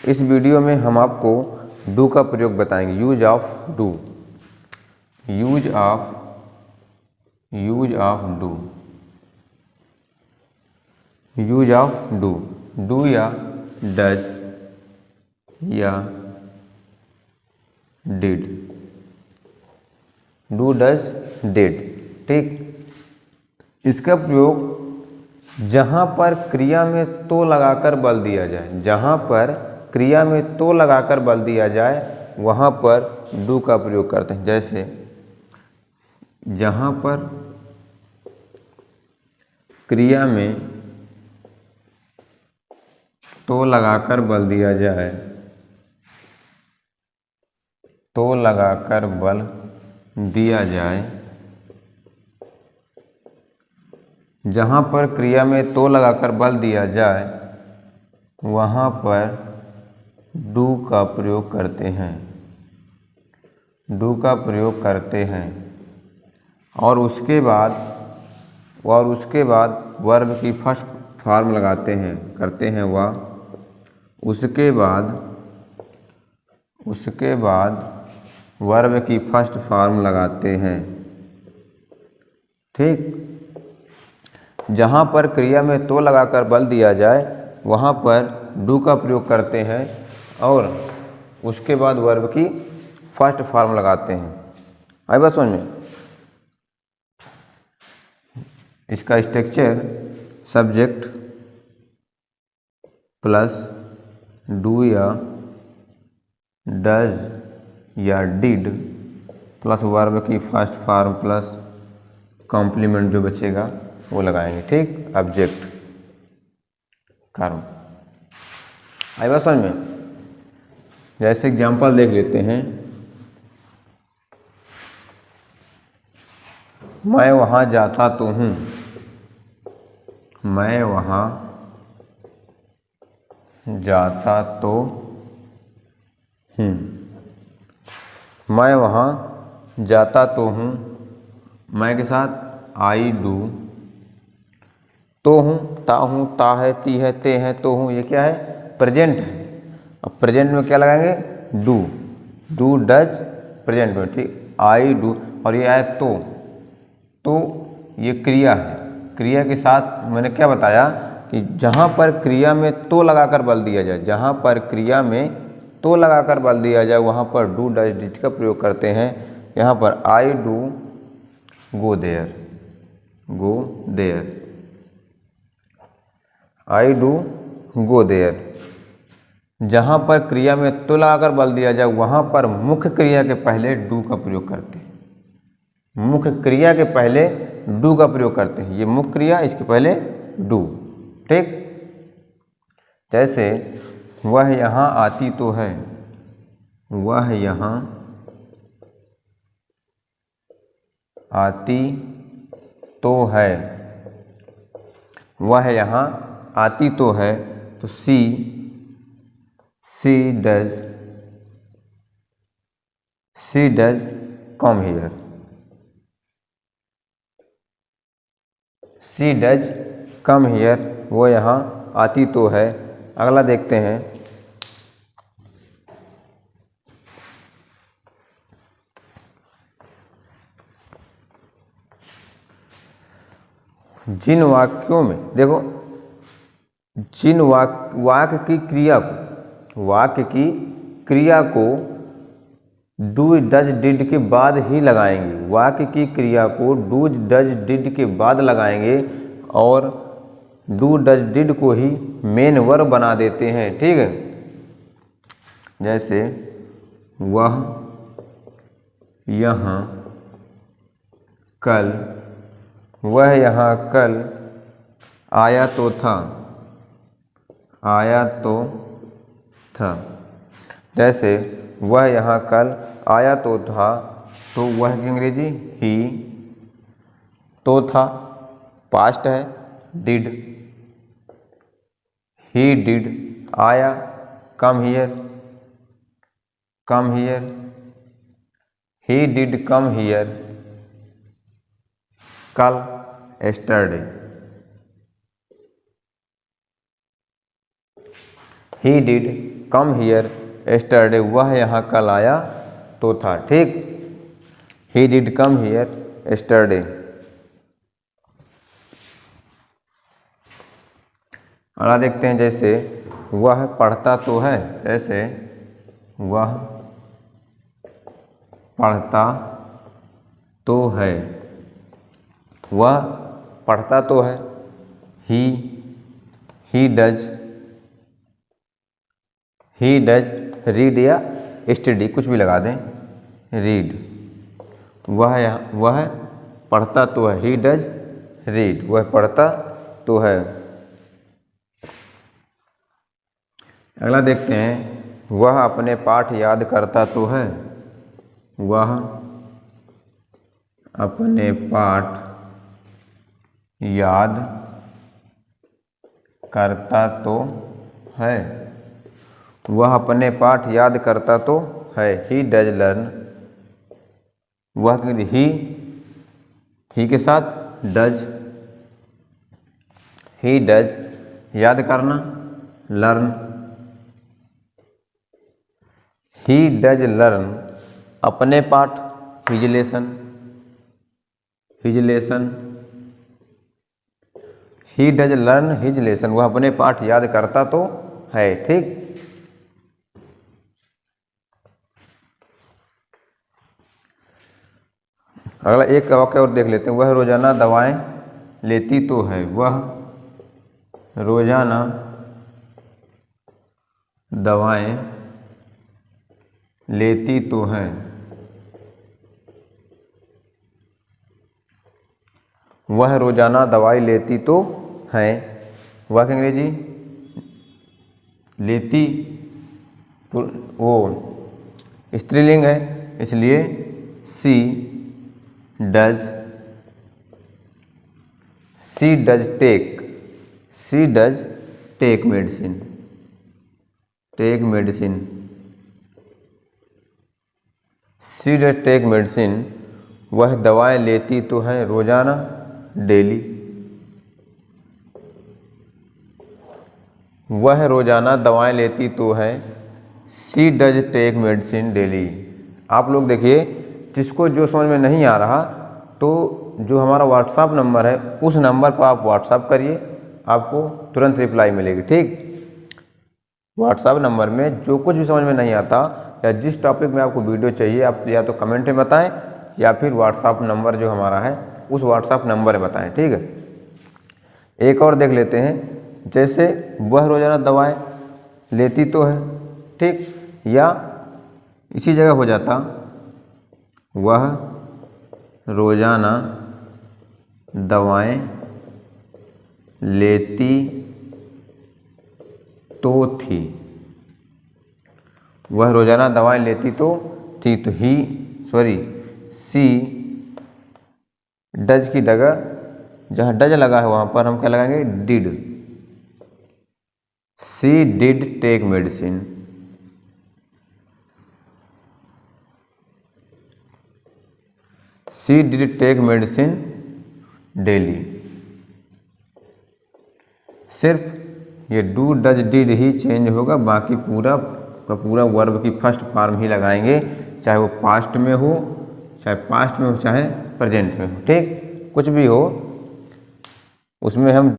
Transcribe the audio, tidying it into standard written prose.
इस वीडियो में हम आपको डू का प्रयोग बताएंगे। Use of do, use of do, use of do, do या डज या डिड, डू डज डिड। ठीक, इसका प्रयोग जहां पर क्रिया में तो लगाकर बल दिया जाए, जहां पर क्रिया में तो लगाकर बल दिया जाए वहां पर डू का प्रयोग करते हैं। जैसे जहां पर क्रिया में तो लगाकर बल दिया जाए, तो लगाकर बल दिया जाए, जहां पर क्रिया में तो लगाकर बल दिया जाए वहां पर डू का प्रयोग करते हैं, डू का प्रयोग करते हैं। और उसके बाद वर्ब की फर्स्ट फॉर्म लगाते हैं, करते हैं वह। उसके बाद वर्ब की फर्स्ट फॉर्म लगाते हैं। ठीक, जहाँ पर क्रिया में तो लगाकर बल दिया जाए वहाँ पर डू का प्रयोग करते हैं और उसके बाद वर्ब की फर्स्ट फॉर्म लगाते हैं। आई बात समझ में? इसका स्ट्रक्चर सब्जेक्ट प्लस डू या डज या डिड प्लस वर्ब की फर्स्ट फॉर्म प्लस कॉम्प्लीमेंट जो बचेगा वो लगाएंगे। ठीक, ऑब्जेक्ट कर्म। आई बात समझ में? जैसे एग्जाम्पल देख लेते हैं। मैं वहाँ जाता तो हूँ, मैं वहाँ जाता तो हूँ, मैं वहाँ जाता तो हूँ, मैं के साथ आई डू, तो हूँ, ता हूँ, ता है, ती है, ते हैं, तो हूँ, ये क्या है? प्रेजेंट है। अब प्रेजेंट में क्या लगाएंगे? डू, डू डज प्रेजेंट में। ठीक, आई डू और ये आए तो ये क्रिया है। क्रिया के साथ मैंने क्या बताया कि जहाँ पर क्रिया में तो लगाकर बल दिया जाए, जहाँ पर क्रिया में तो लगाकर बल दिया जाए वहाँ पर डू डज डिड का प्रयोग करते हैं। यहाँ पर I do go there, go there, I do go there. जहाँ पर क्रिया में तो लगाकर बल दिया जाए वहाँ पर मुख्य क्रिया के पहले डू का प्रयोग करते हैं, मुख्य क्रिया के पहले डू का प्रयोग करते हैं। ये मुख्य क्रिया, इसके पहले डू। ठीक, जैसे वह यहाँ आती तो है, वह यहाँ आती तो है, वह यहाँ आती तो है, तो she does come here, she does come here, वो यहाँ आती तो है। अगला देखते हैं। जिन वाक्यों में देखो, जिन वाक्य की क्रिया को डू डज डिड के बाद ही लगाएंगे, वाक्य की क्रिया को डू डज डिड के बाद लगाएंगे और डू डज डिड को ही मेन वर्ब बना देते हैं। ठीक है, जैसे वह यहाँ कल, वह यहाँ कल आया तो था, आया तो था। जैसे वह यहाँ कल आया तो था, तो वह की अंग्रेजी ही, तो था पास्ट है, डिड, ही डिड, आया come here, come here, he did come here, कल yesterday, he did come here yesterday, वह यहाँ कल आया तो था। ठीक, he did come here yesterday. अगला देखते हैं, जैसे वह पढ़ता तो है, जैसे वह पढ़ता तो है, वह पढ़ता तो है। ही डज रीड या स्टडी, कुछ भी लगा दें, रीड। वह पढ़ता तो है, ही डज रीड, वह पढ़ता तो है। अगला देखते हैं, वह अपने पाठ याद करता तो है, वह अपने पाठ याद करता तो है, वह अपने पाठ याद करता तो है। ही डज लर्न, वह ही के साथ डज, ही डज याद करना, लर्न। ही डज लर्न अपने पाठ, his lesson. He does learn his lesson, वह अपने पाठ याद करता तो है। ठीक, अगला एक वाक्य और देख लेते हैं, वह रोजाना दवाएं लेती तो है, वह रोजाना दवाएं लेती तो है। वह रोजाना दवाई लेती तो है, वह अंग्रेजी लेती वो स्त्रीलिंग है, इसलिए she does take medicine, she does take medicine, वह दवाएं लेती तो है रोजाना, डेली। वह रोजाना दवाएं लेती तो है, सी डज टेक मेडिसिन डेली। आप लोग देखिए, जिसको जो समझ में नहीं आ रहा तो जो हमारा व्हाट्सएप नंबर है उस नंबर पर आप व्हाट्सएप करिए, आपको तुरंत रिप्लाई मिलेगी। ठीक, व्हाट्सएप नंबर में जो कुछ भी समझ में नहीं आता या जिस टॉपिक में आपको वीडियो चाहिए, आप या तो कमेंट में बताएं या फिर व्हाट्सएप नंबर जो हमारा है उस व्हाट्सएप नंबर में बताएं। ठीक है, एक और देख लेते हैं, जैसे वह रोजाना दवाएं लेती तो है, ठीक, या इसी जगह हो जाता, वह रोजाना दवाएं लेती तो थी, वह रोजाना दवाएं लेती तो थी। तो सी डज की जगह जहाँ डज लगा है वहाँ पर हम क्या लगाएंगे, did. She did take medicine, she did take medicine daily. सिर्फ ये डू डज डिड ही चेंज होगा, बाकी पूरा का पूरा वर्ब की फर्स्ट फॉर्म ही लगाएंगे, चाहे वो पास्ट में हो, चाहे प्रेजेंट में हो। ठीक, कुछ भी हो उसमें हम